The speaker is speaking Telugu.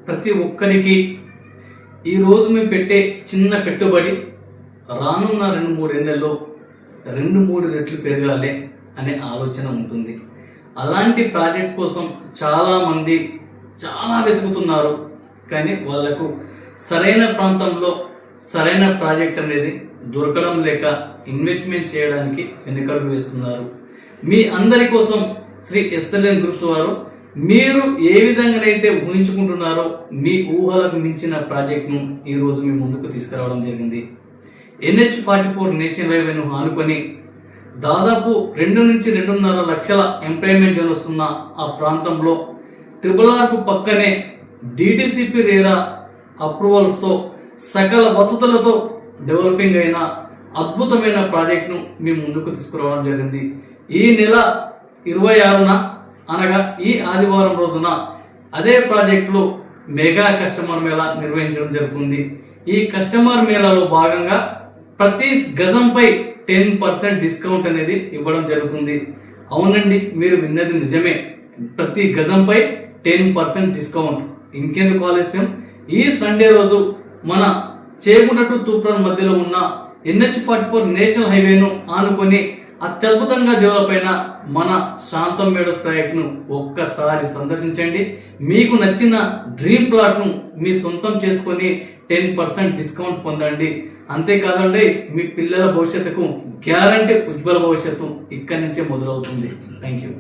ప్రతి ఒక్కరికి ఈరోజు మేము పెట్టే చిన్న పెట్టుబడి రానున్న 2-3 ఏళ్లలో 2-3 రెట్లు పెరగాలి అనే ఆలోచన ఉంటుంది. అలాంటి ప్రాజెక్ట్స్ కోసం చాలామంది చాలా వెతుకుతున్నారు. కానీ వాళ్లకు సరైన ప్రాంతంలో సరైన ప్రాజెక్ట్ అనేది దొరకడం లేక ఇన్వెస్ట్మెంట్ చేయడానికి వెనుకడుగు వేస్తున్నారు. మీ అందరి కోసం శ్రీ SLN గ్రూప్స్ వారు మీరు ఏ విధంగానైతే ఊహించుకుంటున్నారో మీ ఊహలకు మించిన ప్రాజెక్ట్ను ఈరోజు మీ ముందుకు తీసుకురావడం జరిగింది. NH-44 నేషనల్ హైవేను ఆనుకొని దాదాపు 2 నుంచి 2.5 లక్షల ఎంప్లాయ్మెంట్ జోన్ వస్తున్న ఆ ప్రాంతంలో RRRకు పక్కనే DTCP రేరా అప్రూవల్స్తో సకల వసతులతో డెవలపింగ్ అయిన అద్భుతమైన ప్రాజెక్ట్ను మీ ముందుకు తీసుకురావడం జరిగింది. ఈ నెల 26న అనగా ఈ ఆదివారం రోజున అదే ప్రాజెక్టులో మెగా కస్టమర్ మేళా నిర్వహించడం జరుగుతుంది. ఈ కస్టమర్ మేళాలో భాగంగా ప్రతి గజంపై 10% డిస్కౌంట్ అనేది ఇవ్వడం జరుగుతుంది. అవునండి, మీరు విన్నది నిజమే. ప్రతి గజంపై 10% డిస్కౌంట్. ఇంకెందుకు ఆలస్యం, ఈ సండే రోజు మన చేగుంట టు తూప్రాన్ మధ్యలో ఉన్న NH-44 నేషనల్ హైవేను ఆనుకొని అత్యద్భుతంగా డెవలప్ అయిన మన శాంతం మేడోస్ ప్రాజెక్ట్ ను ఒక్కసారి సందర్శించండి. మీకు నచ్చిన డ్రీమ్ ప్లాట్ ను మీ సొంతం చేసుకొని 10% డిస్కౌంట్ పొందండి. అంతేకాదండి, మీ పిల్లల భవిష్యత్తుకు గ్యారంటీ ఉజ్వల భవిష్యత్తు ఇక్కడి నుంచే మొదలవుతుంది. Thank you.